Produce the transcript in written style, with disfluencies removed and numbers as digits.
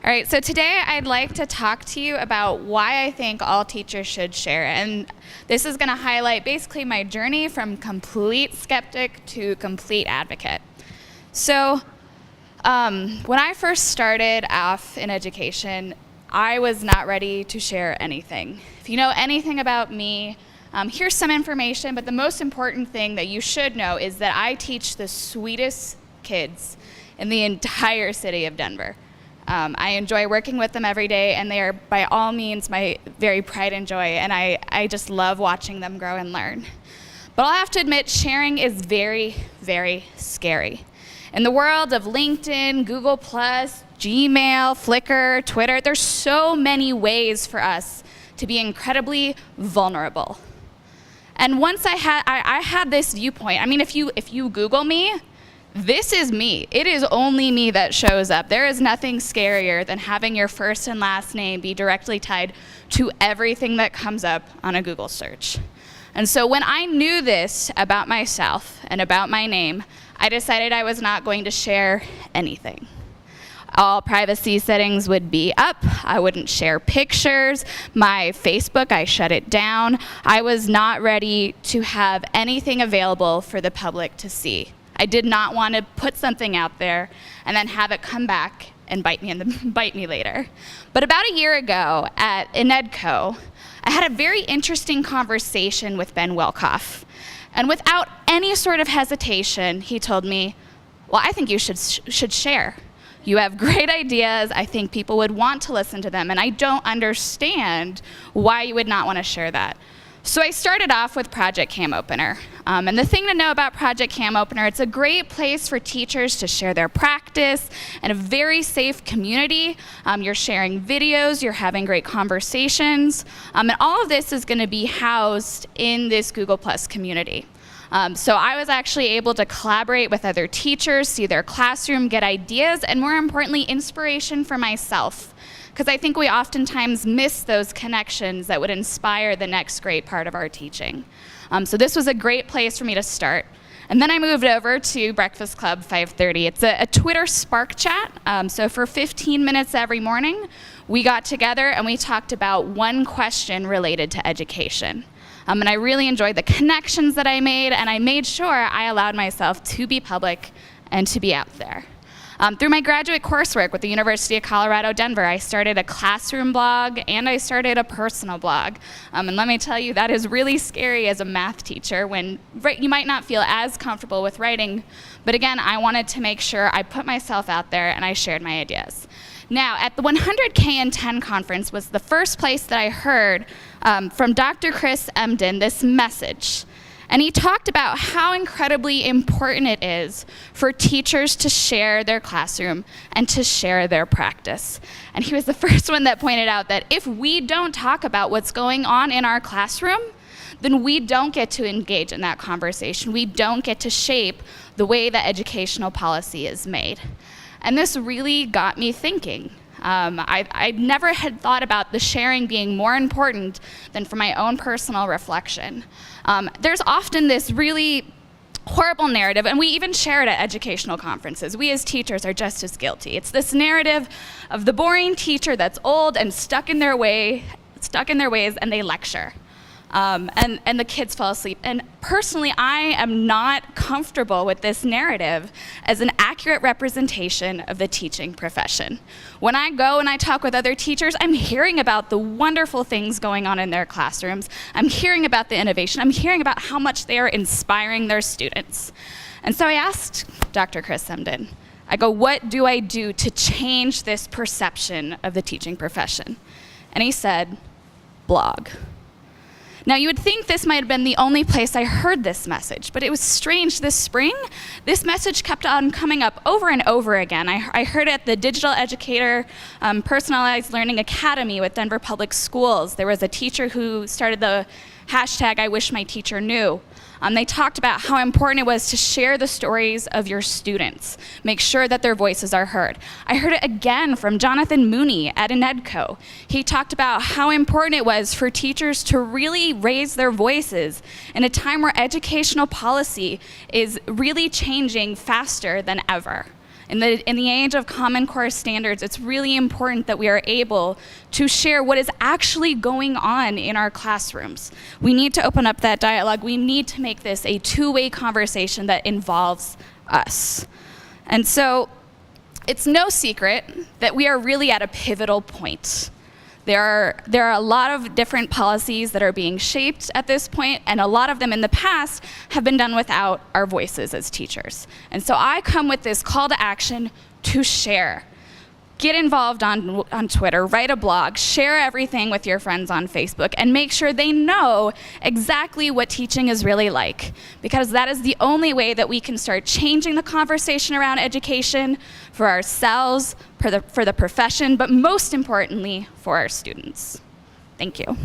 All right, so today I'd like to talk to you about why I think all teachers should share. And this is going to highlight basically my journey from complete skeptic to complete advocate. So when I first started off in education, I was not ready to share anything. If you know anything about me, here's some information, but the most important thing that you should know is that I teach the sweetest kids in the entire city of Denver. I enjoy working with them every day, and they are by all means my very pride and joy, and I just love watching them grow and learn. But I'll have to admit, sharing is very, very scary. In the world of LinkedIn, Google+, Gmail, Flickr, Twitter, there's so many ways for us to be incredibly vulnerable. And once I had this viewpoint, I mean, if you Google me, this is me. It is only me that shows up. There is nothing scarier than having your first and last name be directly tied to everything that comes up on a Google search. And so when I knew this about myself and about my name, I decided I was not going to share anything. All privacy settings would be up. I wouldn't share pictures. My Facebook, I shut it down. I was not ready to have anything available for the public to see. I did not want to put something out there and then have it come back and bite me later. But about a year ago at Inedco, I had a very interesting conversation with Ben Welkoff. And without any sort of hesitation, he told me, well, I think you should share. You have great ideas. I think people would want to listen to them, and I don't understand why you would not want to share that. So I started off with Project Cam Opener. And the thing to know about Project Cam Opener, it's a great place for teachers to share their practice and a very safe community. You're sharing videos, you're having great conversations, and all of this is going to be housed in this Google Plus community. So I was actually able to collaborate with other teachers, see their classroom, get ideas, and more importantly, inspiration for myself. Because I think we oftentimes miss those connections that would inspire the next great part of our teaching. So this was a great place for me to start. And then I moved over to Breakfast Club 5:30. It's a Twitter Spark chat. So for 15 minutes every morning, we got together and we talked about one question related to education. And I really enjoyed the connections that I made, and I made sure I allowed myself to be public and to be out there. Through my graduate coursework with the University of Colorado, Denver, I started a classroom blog and I started a personal blog. And let me tell you, that is really scary as a math teacher when you might not feel as comfortable with writing. But again, I wanted to make sure I put myself out there and I shared my ideas. Now, at the 100K in 10 conference was the first place that I heard from Dr. Chris Emden this message. And he talked about how incredibly important it is for teachers to share their classroom and to share their practice. And he was the first one that pointed out that if we don't talk about what's going on in our classroom, then we don't get to engage in that conversation. We don't get to shape the way that educational policy is made. And this really got me thinking. I never had thought about the sharing being more important than for my own personal reflection. There's often this really horrible narrative, and we even share it at educational conferences. We as teachers are just as guilty. It's this narrative of the boring teacher that's old and stuck in their ways, and they lecture. And the kids fall asleep. And personally, I am not comfortable with this narrative as an accurate representation of the teaching profession. When I go and I talk with other teachers, I'm hearing about the wonderful things going on in their classrooms. I'm hearing about the innovation. I'm hearing about how much they are inspiring their students. And so I asked Dr. Chris Emden, I go, what do I do to change this perception of the teaching profession? And he said, blog. Now, you would think this might have been the only place I heard this message, but it was strange. This spring, this message kept on coming up over and over again. I heard it at the Digital Educator Personalized Learning Academy with Denver Public Schools. There was a teacher who started the hashtag I wish my teacher knew. They talked about how important it was to share the stories of your students, make sure that their voices are heard. I heard it again from Jonathan Mooney at Inedco. He talked about how important it was for teachers to really raise their voices in a time where educational policy is really changing faster than ever. In the age of Common Core standards, it's really important that we are able to share what is actually going on in our classrooms. We need to open up that dialogue. We need to make this a two-way conversation that involves us. And so it's no secret that we are really at a pivotal point. There are a lot of different policies that are being shaped at this point, and a lot of them in the past have been done without our voices as teachers. And so I come with this call to action to share. Get involved on Twitter, write a blog, share everything with your friends on Facebook, and make sure they know exactly what teaching is really like, because that is the only way that we can start changing the conversation around education for ourselves, for the profession, but most importantly, for our students. Thank you.